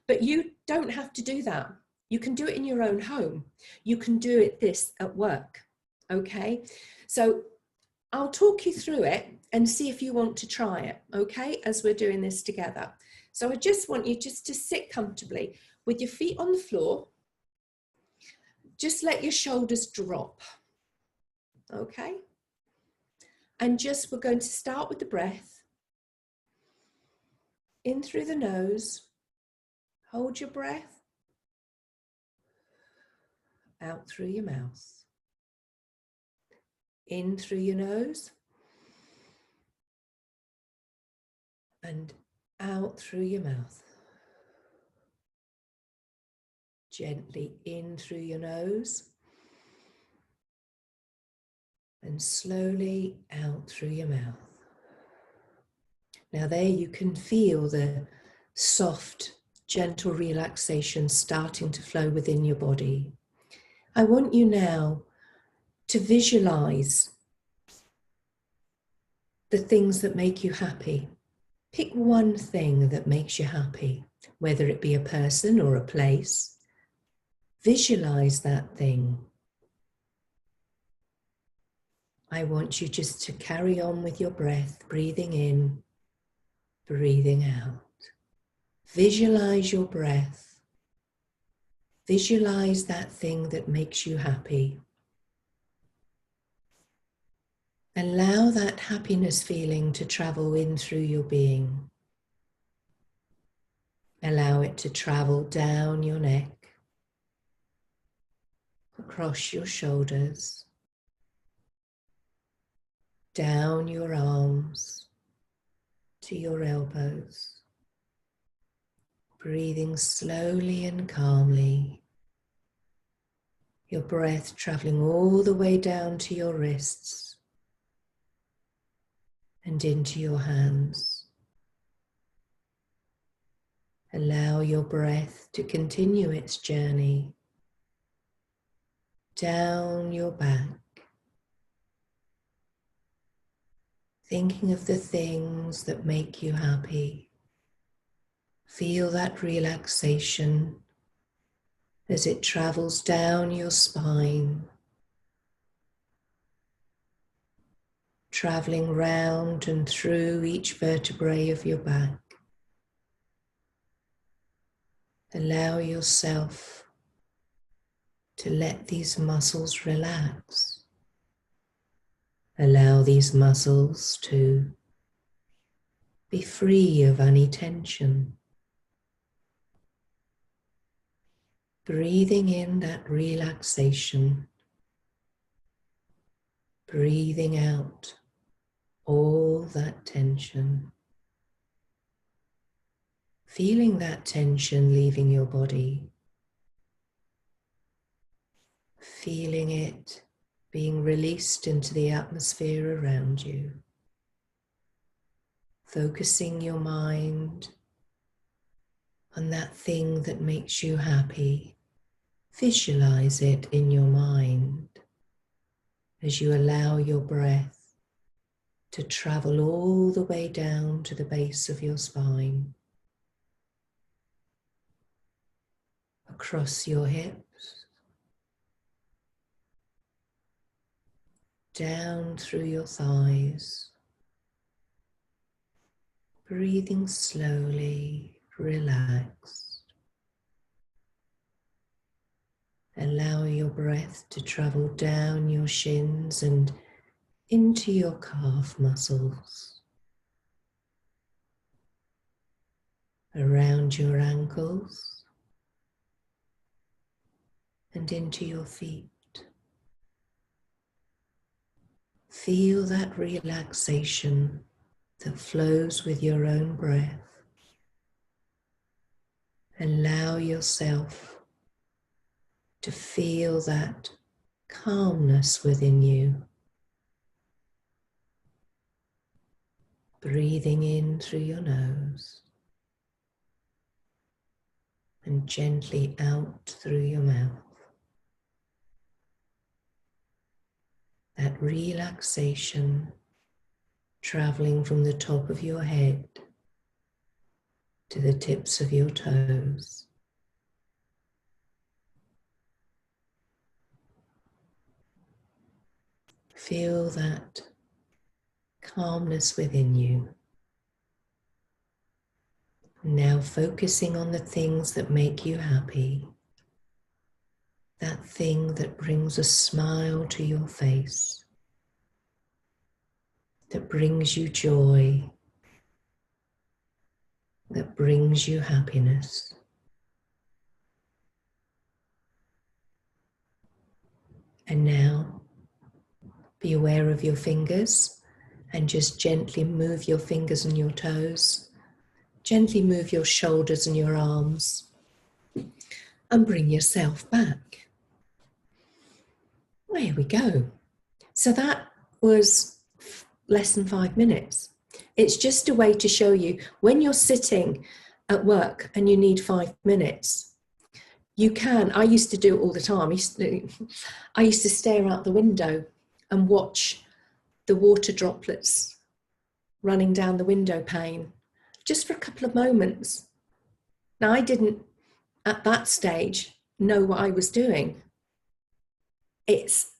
But you don't have to do that. You can do it in your own home. You can do this at work. Okay? So I'll talk you through it and see if you want to try it, okay, as we're doing this together. So I just want you just to sit comfortably with your feet on the floor. Just let your shoulders drop, okay? And we're going to start with the breath. In through the nose, hold your breath. Out through your mouth. In through your nose. And out through your mouth. Gently in through your nose. And slowly out through your mouth. Now there you can feel the soft, gentle relaxation starting to flow within your body. I want you now to visualize the things that make you happy. Pick one thing that makes you happy, whether it be a person or a place. Visualize that thing. I want you just to carry on with your breath, breathing in, breathing out. Visualize your breath. Visualize that thing that makes you happy. Allow that happiness feeling to travel in through your being. Allow it to travel down your neck, across your shoulders, down your arms to your elbows. Breathing slowly and calmly. Your breath traveling all the way down to your wrists and into your hands. Allow your breath to continue its journey down your back, Thinking of the things that make you happy. Feel that relaxation as it travels down your spine, traveling round and through each vertebrae of your back. Allow yourself to let these muscles relax. Allow these muscles to be free of any tension. Breathing in that relaxation, breathing out all that tension. Feeling that tension leaving your body. Feeling it being released into the atmosphere around you. Focusing your mind on that thing that makes you happy. Visualize it in your mind as you allow your breath to travel all the way down to the base of your spine, across your hips, down through your thighs, breathing slowly, relaxed. Allow your breath to travel down your shins and into your calf muscles, around your ankles, and into your feet. Feel that relaxation that flows with your own breath. Allow yourself to feel that calmness within you. Breathing in through your nose and gently out through your mouth. That relaxation traveling from the top of your head to the tips of your toes. Feel that calmness within you. Now focusing on the things that make you happy. That thing that brings a smile to your face. That brings you joy. That brings you happiness. And now be aware of your fingers and just gently move your fingers and your toes. Gently move your shoulders and your arms and bring yourself back. There we go. So that was less than 5 minutes. It's just a way to show you when you're sitting at work and you need 5 minutes, you can. I used to do it all the time. I used to stare out the window and watch the water droplets running down the window pane just for a couple of moments. Now, I didn't at that stage know what I was doing. It's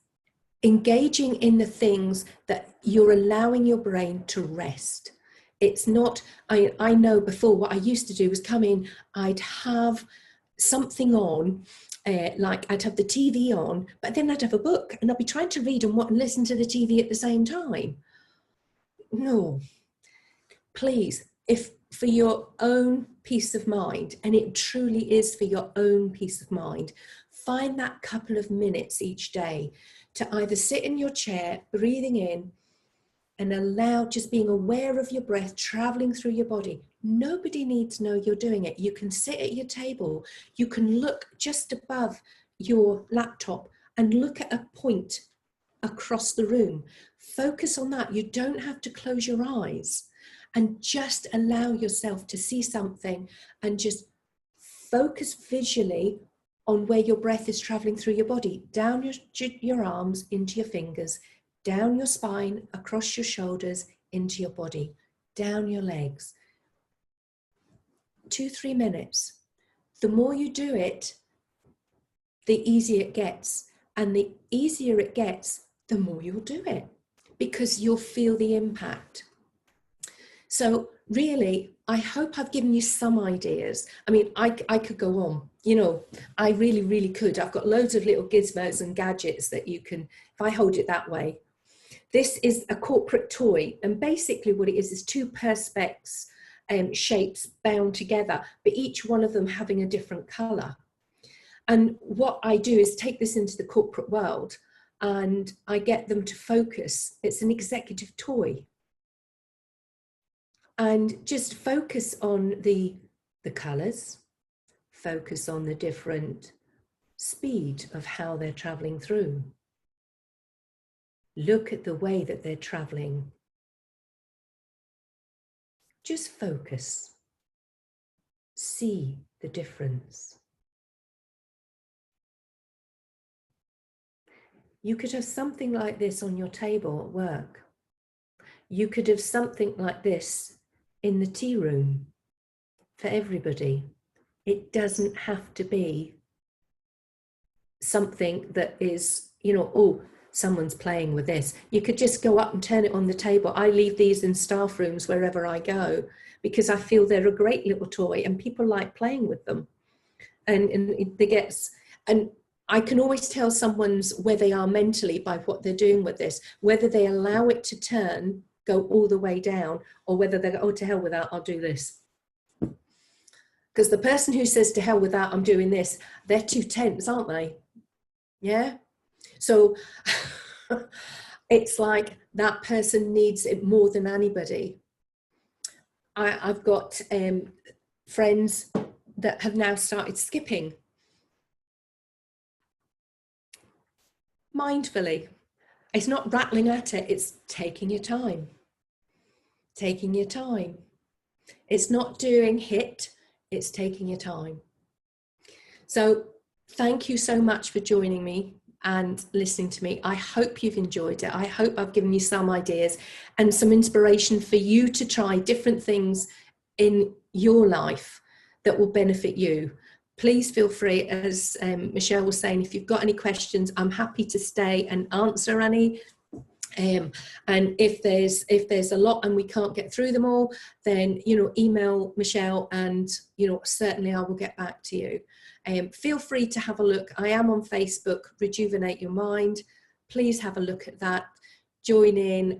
engaging in the things that you're allowing your brain to rest. It's not, I know before what I used to do was come in, I'd have something on, like I'd have the TV on, but then I'd have a book and I'd be trying to read and listen to the TV at the same time. No, please, if for your own peace of mind, and it truly is for your own peace of mind, find that couple of minutes each day to either sit in your chair, breathing in, and allow just being aware of your breath traveling through your body. Nobody needs to know you're doing it. You can sit at your table. You can look just above your laptop and look at a point across the room. Focus on that. You don't have to close your eyes, and just allow yourself to see something and just focus visually on where your breath is traveling through your body, down your arms into your fingers, down your spine, across your shoulders, into your body, down your legs. 2-3 minutes. The more you do it, the easier it gets. And the easier it gets, the more you'll do it, because you'll feel the impact. So really, I hope I've given you some ideas. I mean, I could go on, you know, I really, really could. I've got loads of little gizmos and gadgets that you can, if I hold it that way. This is a corporate toy, and basically what it is 2 perspex shapes bound together, but each one of them having a different colour. And what I do is take this into the corporate world and I get them to focus. It's an executive toy. And just focus on the colours, focus on the different speed of how they're travelling through. Look at the way that they're travelling. Just focus. See the difference. You could have something like this on your table at work. You could have something like this in the tea room for everybody. It doesn't have to be something that is, you know, oh, someone's playing with this. You could just go up and turn it on the table. I leave these in staff rooms wherever I go because I feel they're a great little toy and people like playing with them. And they get, and I can always tell someone's where they are mentally by what they're doing with this, whether they allow it to turn, go all the way down, or whether they go, oh, to hell with that, I'll do this. Because the person who says to hell with that, I'm doing this, they're too tense, aren't they? Yeah. So it's like that person needs it more than anybody. I've got friends that have now started skipping mindfully. It's not rattling at it, it's taking your time. Taking your time. It's not doing HIIT, it's taking your time. So thank you so much for joining me and listening to me. I hope you've enjoyed it. I hope I've given you some ideas and some inspiration for you to try different things in your life that will benefit you. Please feel free, as Michelle was saying, if you've got any questions, I'm happy to stay and answer any. And if there's a lot and we can't get through them all, then, you know, email Michelle and, you know, certainly I will get back to you. Feel free to have a look. I am on Facebook, Rejuvenate Your Mind. Please have a look at that. Join in.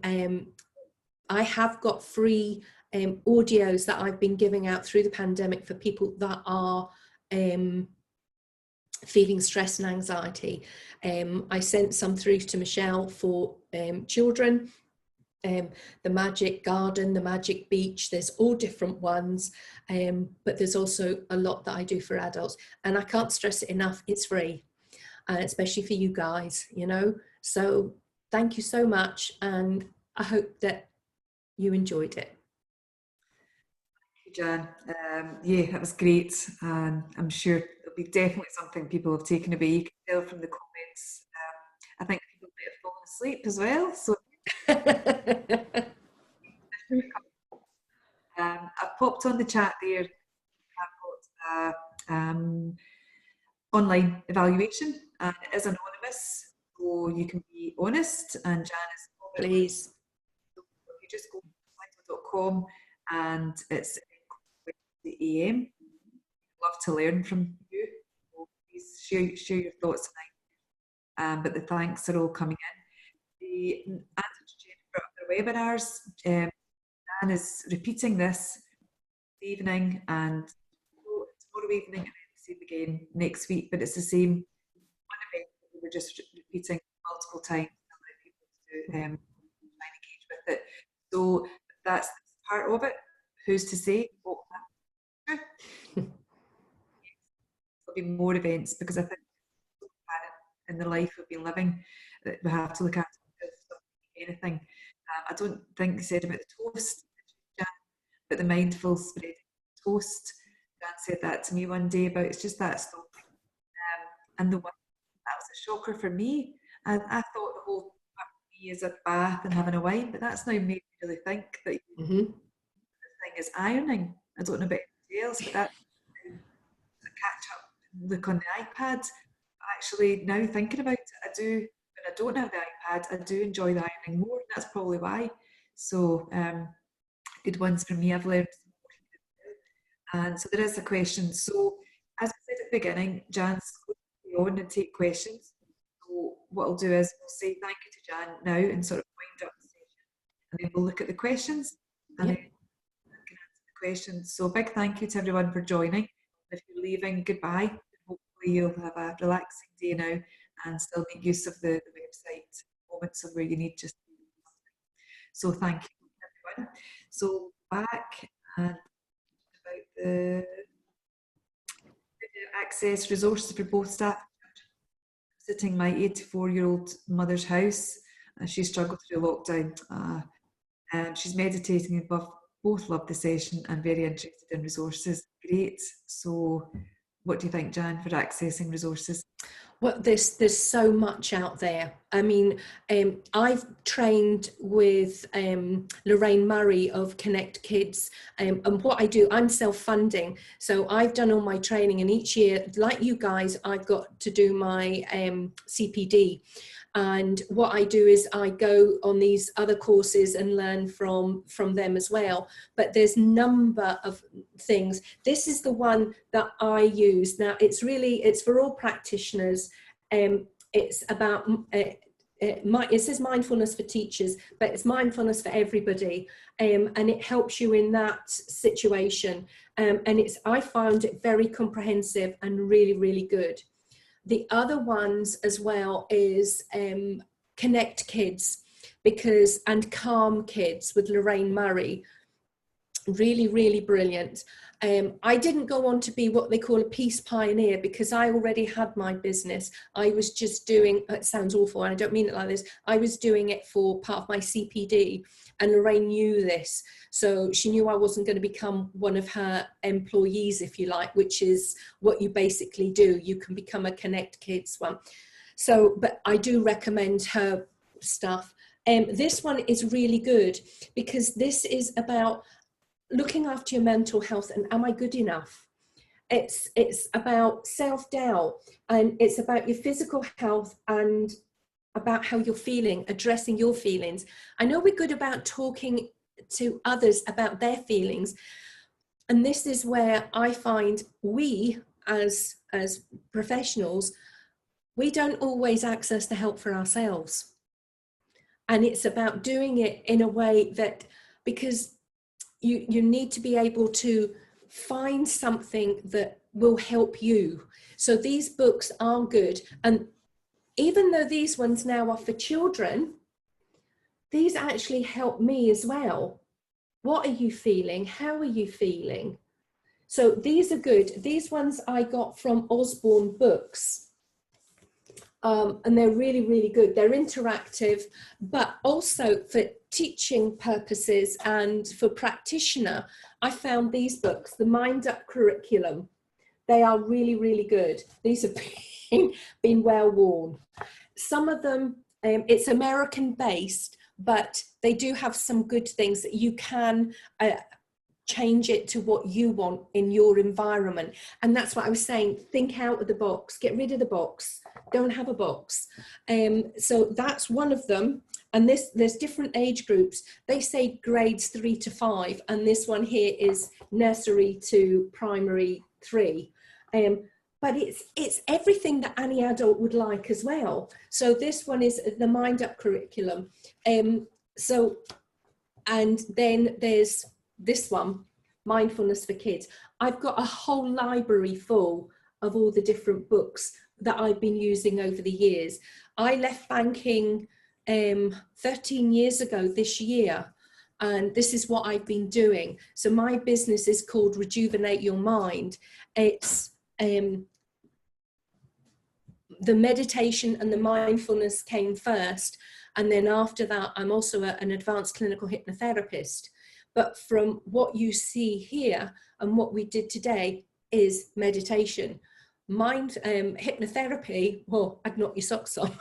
I have got free audios that I've been giving out through the pandemic for people that are feeling stress and anxiety. I sent some through to Michelle for children, the magic garden, the magic beach, there's all different ones, but there's also a lot that I do for adults, and I can't stress it enough, it's free, especially for you guys, you know. So thank you so much, and I hope that you enjoyed it. Jan, yeah, that was great, and I'm sure it'll be definitely something people have taken away. You can tell from the comments. I think people might have fallen asleep as well. So I've popped on the chat there. I've got online evaluation, and it is anonymous, so you can be honest. And Jan is please. So if you just go to untitled.com and it's the AM. Love to learn from you. So please share your thoughts tonight. But the thanks are all coming in. The answer to the webinars, Jan is repeating this evening and tomorrow evening, and then the same again next week. But it's the same one event that we were just repeating multiple times to let people to try and engage with it. So that's part of it. Who's to say what will happen? There'll be more events, because I think in the life we've been living that we have to look at anything. I don't think they said about the toast, but the mindful spread toast. Jan said that to me one day about it's just that stopping. And the one that was a shocker for me. And I thought the whole me as a bath and having a wine, but that's now made me really think that the thing is ironing. I don't know about anybody else, but that's a catch up look on the iPad. Actually, now thinking about it, I do, when I don't have the iPad, I do enjoy the ironing more. That's probably why. So, good ones for me. I've learned. And so there is a question. So, as I said at the beginning, Jan's going to go on and take questions. So what I'll do is we'll say thank you to Jan now and sort of wind up the session, and then we'll look at the questions and then we can answer the questions. So a big thank you to everyone for joining. If you're leaving, goodbye. Hopefully you'll have a relaxing day now and still make use of the website moments of where you need just to do something. So thank you everyone. So back and about the access resources for both staff. Visiting my 84-year-old mother's house. She struggled through lockdown. She's meditating and both love the session and very interested in resources. Great. So what do you think, Jan, for accessing resources? Well, there's so much out there. I mean, I've trained with Lorraine Murray of Connect Kids, and what I do, I'm self-funding. So I've done all my training, and each year, like you guys, I've got to do my CPD. And what I do is I go on these other courses and learn from them as well. But there's a number of things. This is the one that I use. Now, it's for all practitioners. It's about, it says mindfulness for teachers, but it's mindfulness for everybody. And it helps you in that situation. And I found it very comprehensive and really, really good. The other ones as well is Connect Kids and Calm Kids with Lorraine Murray. Really, really brilliant. I didn't go on to be what they call a peace pioneer because I already had my business. I was just doing, it sounds awful and I don't mean it like this, I was doing it for part of my CPD, and Lorraine knew this. So she knew I wasn't going to become one of her employees, if you like, which is what you basically do. You can become a Connect Kids one. So, but I do recommend her stuff. This one is really good because this is about looking after your mental health and am I good enough? It's about self-doubt, and it's about your physical health and about how you're feeling, addressing your feelings. I know we're good about talking to others about their feelings, and this is where I find we as professionals, we don't always access the help for ourselves. And it's about doing it in a way that, because you need to be able to find something that will help you. So these books are good. And even though these ones now are for children, these actually help me as well. What are you feeling? How are you feeling? So these are good. These ones I got from Osborne Books. And they're really, really good. They're interactive, but also for teaching purposes and for practitioner, I found these books, the Mind Up curriculum. They are really, really good. These have been well worn. Some of them, it's American based, but they do have some good things that you can change it to what you want in your environment. And that's what I was saying, think out of the box, get rid of the box, don't have a box. So that's one of them. And there's different age groups. They say grades 3 to 5, and this one here is nursery to primary 3. But it's everything that any adult would like as well. So this one is the Mind Up curriculum. And then there's this one, Mindfulness for Kids. I've got a whole library full of all the different books that I've been using over the years. I left banking 13 years ago this year, and this is what I've been doing. So my business is called Rejuvenate Your Mind. It's the meditation and the mindfulness came first, and then after that I'm also an advanced clinical hypnotherapist. But from what you see here and what we did today is meditation. hypnotherapy, well, I'd knock your socks off.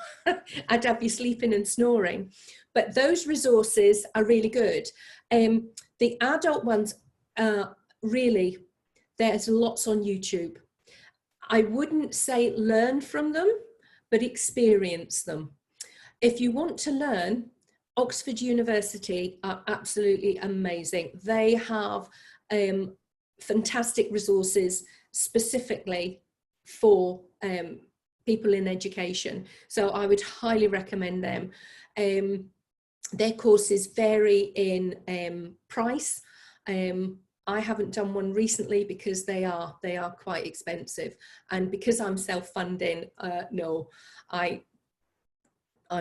I'd have you sleeping and snoring. But those resources are really good. The adult ones, really, there's lots on YouTube. I wouldn't say learn from them, but experience them. If you want to learn, Oxford University are absolutely amazing. They have fantastic resources specifically for people in education. So I would highly recommend them. Their courses vary in price. I haven't done one recently because they are quite expensive, and because I'm self-funding, no, I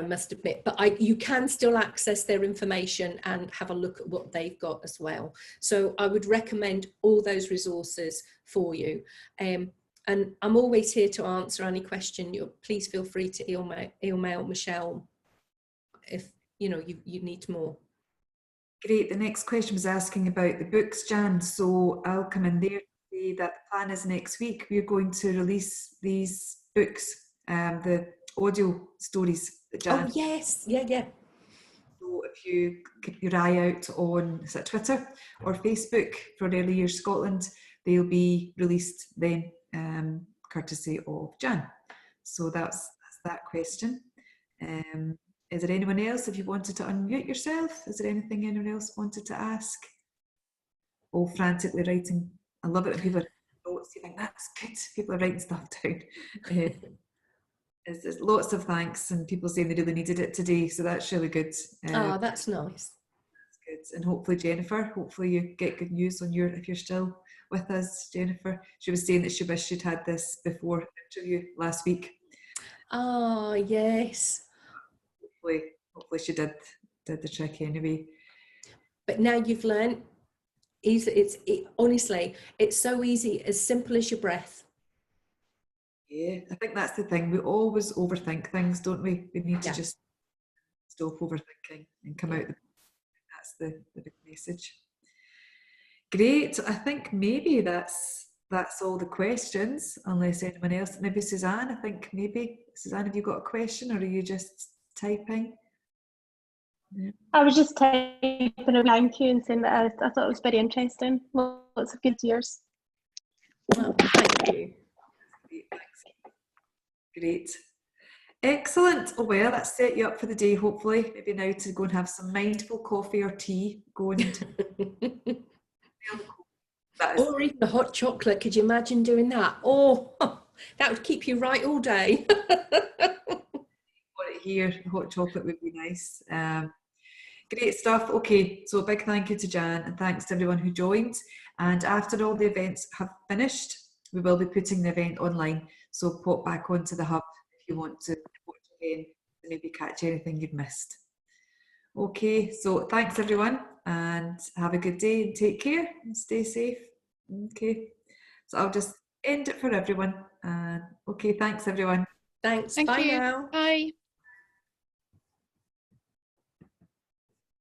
must admit, but you can still access their information and have a look at what they've got as well. So I would recommend all those resources for you. And I'm always here to answer any question. Please feel free to email Michelle if you need more. Great. The next question was asking about the books, Jan. So I'll come in there to say that the plan is next week we're going to release these books, the audio stories that Jan. Oh yes, yeah. So if you keep your eye out on Twitter or Facebook for Early Years Scotland, they'll be released then, courtesy of Jan. So that's that question. Is there anyone else, if you wanted to unmute yourself, is there anything anyone else wanted to ask? Oh, frantically writing. I love it when people are notes. You think that's good. People are writing stuff down. There's lots of thanks and people saying they really needed it today, so that's really good. Oh, that's nice. That's good. And hopefully, Jennifer, hopefully you get good news on if you're still with us, Jennifer. She was saying that she wished she'd had this before the interview last week. Oh, yes. Hopefully she did the trick anyway. But now you've learned, honestly, it's so easy, as simple as your breath. Yeah, I think that's the thing. We always overthink things, don't we? We need to just stop overthinking and come out. That's the big message. Great. I think maybe that's all the questions, unless anyone else. Maybe Suzanne. I think maybe Suzanne. Have you got a question, or are you just typing? Yeah. I was just typing a thank you and saying that I thought it was very interesting. Lots of good years. Oh, thank you. Great. Excellent. Oh well, that's set you up for the day, hopefully. Maybe now to go and have some mindful coffee or tea. Or even a hot chocolate. Could you imagine doing that? Oh, that would keep you right all day. Here, hot chocolate would be nice. Great stuff. Okay, so a big thank you to Jan, and thanks to everyone who joined. And after all the events have finished, we will be putting the event online, so pop back onto the hub if you want to watch again and maybe catch anything you've missed. Okay, so thanks everyone, and have a good day and take care and stay safe. Okay, so I'll just end it for everyone. Okay, thanks everyone. Thanks. Thank Bye you. now. Bye.